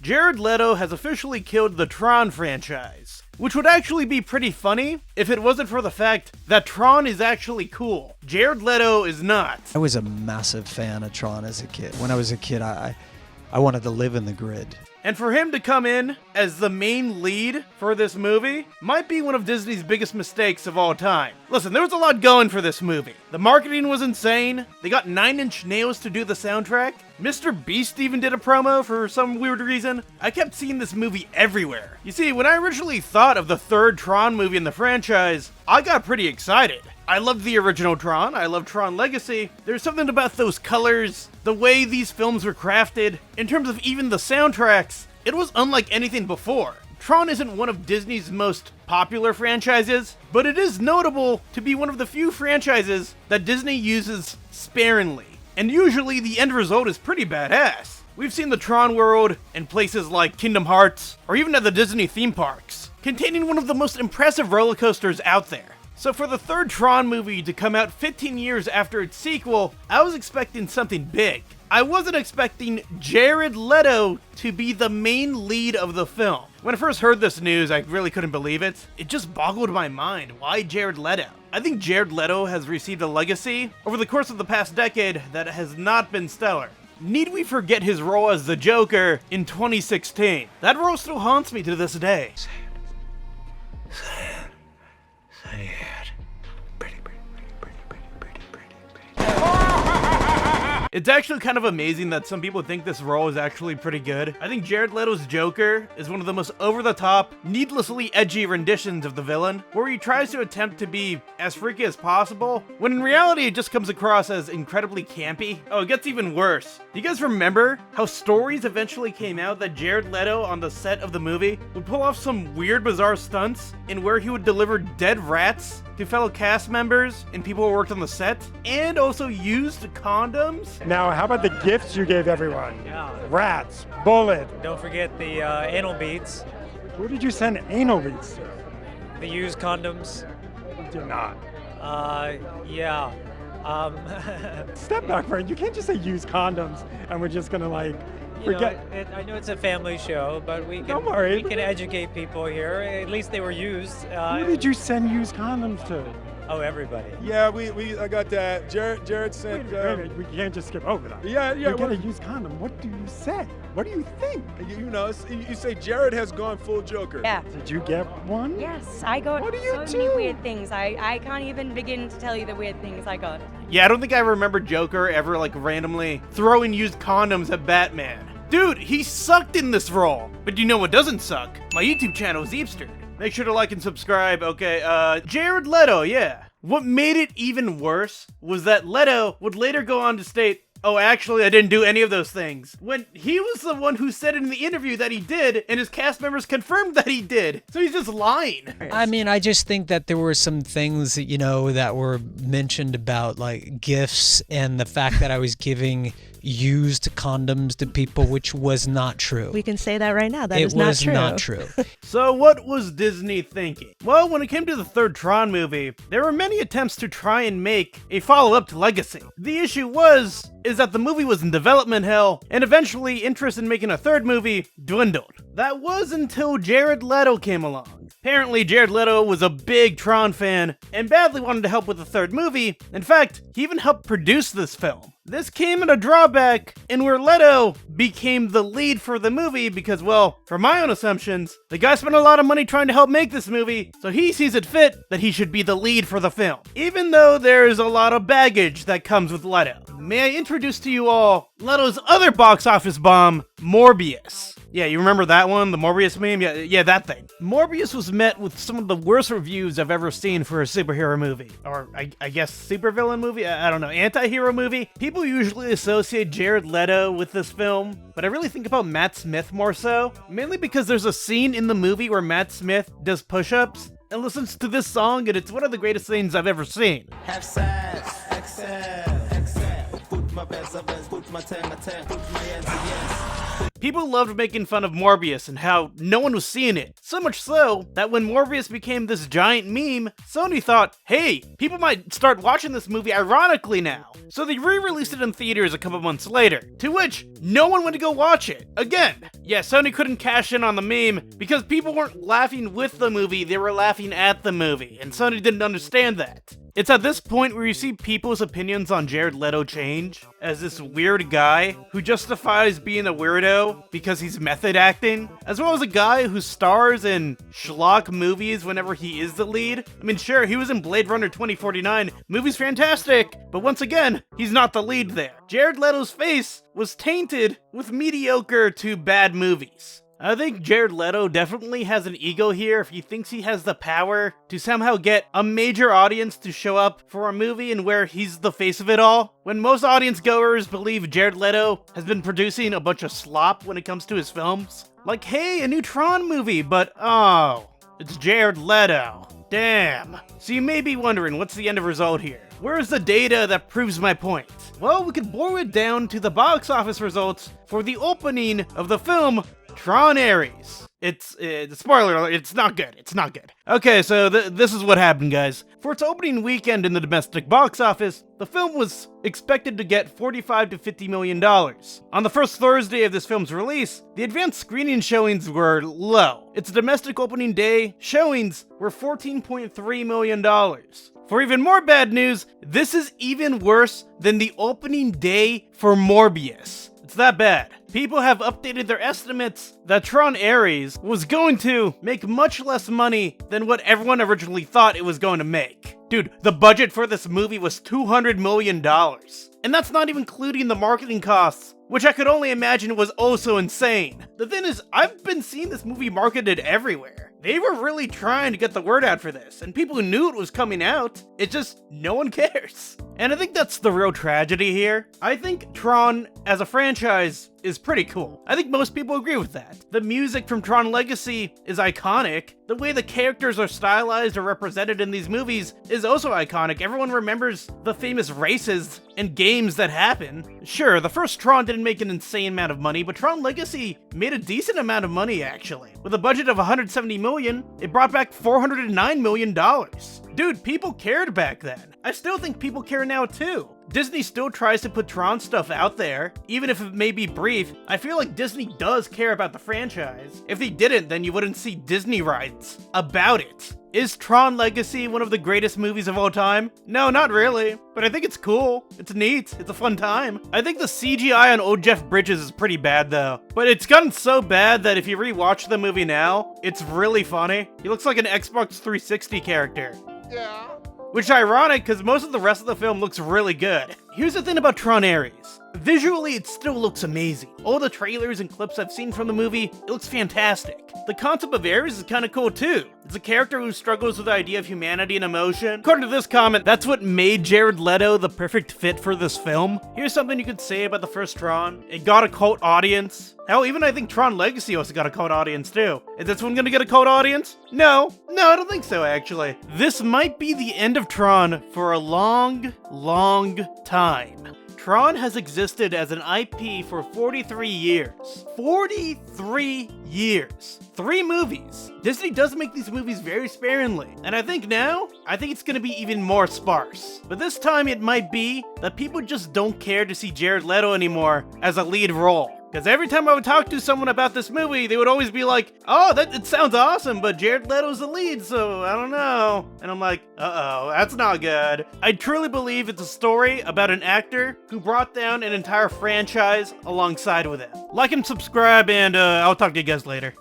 Jared Leto has officially killed the Tron franchise, which would actually be pretty funny if it wasn't for the fact that Tron is actually cool. Jared Leto is not. I was a massive fan of Tron as a kid. When I was a kid, I wanted to live in the grid. And for him to come in as the main lead for this movie might be one of Disney's biggest mistakes of all time. Listen, there was a lot going for this movie. The marketing was insane. They got 9 Inch Nails to do the soundtrack. Mr. Beast even did a promo for some weird reason. I kept seeing this movie everywhere. You see, when I originally thought of the third Tron movie in the franchise, I got pretty excited. I loved the original Tron, I loved Tron Legacy. There's something about those colors, the way these films were crafted. In terms of even the soundtracks, it was unlike anything before. Tron isn't one of Disney's most popular franchises, but it is notable to be one of the few franchises that Disney uses sparingly. And usually the end result is pretty badass. We've seen the Tron world in places like Kingdom Hearts, or even at the Disney theme parks, containing one of the most impressive roller coasters out there. So for the third Tron movie to come out 15 years after its sequel, I was expecting something big. I wasn't expecting Jared Leto to be the main lead of the film. When I first heard this news, I really couldn't believe it. It just boggled my mind. Why Jared Leto? I think Jared Leto has received a legacy over the course of the past decade that has not been stellar. Need we forget his role as the Joker in 2016? That role still haunts me to this day. Sad. It's actually kind of amazing that some people think this role is actually pretty good. I think Jared Leto's Joker is one of the most over-the-top, needlessly edgy renditions of the villain, where he tries to attempt to be as freaky as possible, when in reality it just comes across as incredibly campy. Oh, it gets even worse. Do you guys remember how stories eventually came out that Jared Leto on the set of the movie would pull off some weird, bizarre stunts in where he would deliver dead rats to fellow cast members and people who worked on the set, and also used condoms? Now, how about the gifts you gave everyone? Yeah. Rats, bullet. Don't forget the anal beads, Who did you send anal beads to? the used condoms. You did not. Yeah. Step back, friend. You can't just say use condoms and we're just gonna like forget. I know it's a family show, but we can, Don't worry. we can educate people here. At least they were used. Who did you send used condoms to? Oh, everybody. Yeah, I got that. Jared sent. Wait a minute, we can't just skip over that. Yeah. You get a used condom. What do you say? What do you think? You say Jared has gone full Joker. Yeah. Did you get one? Yes, I got What do you so many do? weird things. I can't even begin to tell you the weird things I got. Yeah, I don't think I remember Joker ever randomly throwing used condoms at Batman. Dude, he sucked in this role. But you know what doesn't suck? My YouTube channel is Eepster. Make sure to like and subscribe. Okay, Jared Leto, yeah. What made it even worse was that Leto would later go on to state, oh, actually, I didn't do any of those things, when he was the one who said in the interview that he did, and his cast members confirmed that he did. So he's just lying. I mean, I just think that there were some things, that were mentioned about like gifts and the fact that I was giving used condoms to people, which was not true. We can say that right now. That It is not was true. not true. So what was Disney thinking? Well, when it came to the third Tron movie, there were many attempts to try and make a follow-up to Legacy. The issue is that the movie was in development hell, and eventually interest in making a third movie dwindled. That was until Jared Leto came along. Apparently, Jared Leto was a big Tron fan and badly wanted to help with the third movie. In fact, he even helped produce this film. This came at a drawback in where Leto became the lead for the movie because, well, for my own assumptions, the guy spent a lot of money trying to help make this movie, so he sees it fit that he should be the lead for the film. Even though there's a lot of baggage that comes with Leto. May I introduce to you all Leto's other box office bomb, Morbius. Yeah, you remember that one? The Morbius meme? Yeah, that thing. Morbius was met with some of the worst reviews I've ever seen for a superhero movie. Or, I guess, supervillain movie? I don't know. Anti-hero movie? People usually associate Jared Leto with this film, but I really think about Matt Smith more so. Mainly because there's a scene in the movie where Matt Smith does push-ups and listens to this song, and it's one of the greatest things I've ever seen. Have sex, excel, put my best, put my 10, put my yes. People loved making fun of Morbius and how no one was seeing it. So much so that when Morbius became this giant meme, Sony thought, hey, people might start watching this movie ironically now. So they re-released it in theaters a couple months later, to which no one went to go watch it. Again, yeah, Sony couldn't cash in on the meme because people weren't laughing with the movie, they were laughing at the movie, and Sony didn't understand that. It's at this point where you see people's opinions on Jared Leto change, as this weird guy who justifies being a weirdo because he's method acting, as well as a guy who stars in schlock movies whenever he is the lead. I mean, sure, he was in Blade Runner 2049, movie's fantastic, but once again, he's not the lead there. Jared Leto's face was tainted with mediocre to bad movies. I think Jared Leto definitely has an ego here if he thinks he has the power to somehow get a major audience to show up for a movie and where he's the face of it all. When most audience goers believe Jared Leto has been producing a bunch of slop when it comes to his films. Like, hey, a new Tron movie, but oh, it's Jared Leto. Damn. So you may be wondering, what's the end of result here? Where's the data that proves my point? Well, we could boil it down to the box office results for the opening of the film Tron Ares. It's spoiler alert, it's not good. It's not good. Okay, so this is what happened, guys. For its opening weekend in the domestic box office, the film was expected to get $45 to $50 million. On the first Thursday of this film's release, the advanced screening showings were low. Its domestic opening day showings were $14.3 million. For even more bad news, this is even worse than the opening day for Morbius. It's that bad. People have updated their estimates that Tron Ares was going to make much less money than what everyone originally thought it was going to make. Dude, the budget for this movie was $200 million. And that's not even including the marketing costs, which I could only imagine was also insane. The thing is, I've been seeing this movie marketed everywhere. They were really trying to get the word out for this, and people knew it was coming out. It's just, no one cares. And I think that's the real tragedy here. I think Tron, as a franchise, is pretty cool. I think most people agree with that. The music from Tron Legacy is iconic. The way the characters are stylized or represented in these movies is also iconic. Everyone remembers the famous races and games that happen. Sure, the first Tron didn't make an insane amount of money, but Tron Legacy made a decent amount of money, actually. With a budget of $170 million, it brought back $409 million. Dude, people cared back then. I still think people care now too. Disney still tries to put Tron stuff out there, even if it may be brief. I feel like Disney does care about the franchise. If they didn't, then you wouldn't see Disney rides about it. Is Tron Legacy one of the greatest movies of all time? No, not really, but I think it's cool. It's neat. It's a fun time. I think the CGI on old Jeff Bridges is pretty bad though, but it's gotten so bad that if you rewatch the movie now, it's really funny. He looks like an Xbox 360 character. Yeah. Which is ironic because most of the rest of the film looks really good. Here's the thing about Tron Ares. Visually, it still looks amazing. All the trailers and clips I've seen from the movie, it looks fantastic. The concept of Ares is kind of cool too. It's a character who struggles with the idea of humanity and emotion. According to this comment, that's what made Jared Leto the perfect fit for this film. Here's something you could say about the first Tron. It got a cult audience. Hell, even I think Tron Legacy also got a cult audience too. Is this one gonna get a cult audience? No, I don't think so actually. This might be the end of Tron for a long, long time. Tron has existed as an IP for 43 years. 43 years. 3 movies. Disney does make these movies very sparingly. And I think it's gonna be even more sparse. But this time it might be that people just don't care to see Jared Leto anymore as a lead role. Because every time I would talk to someone about this movie, they would always be like, oh, it sounds awesome, but Jared Leto's the lead, so I don't know. And I'm like, uh-oh, that's not good. I truly believe it's a story about an actor who brought down an entire franchise alongside with it. Like and subscribe, and I'll talk to you guys later.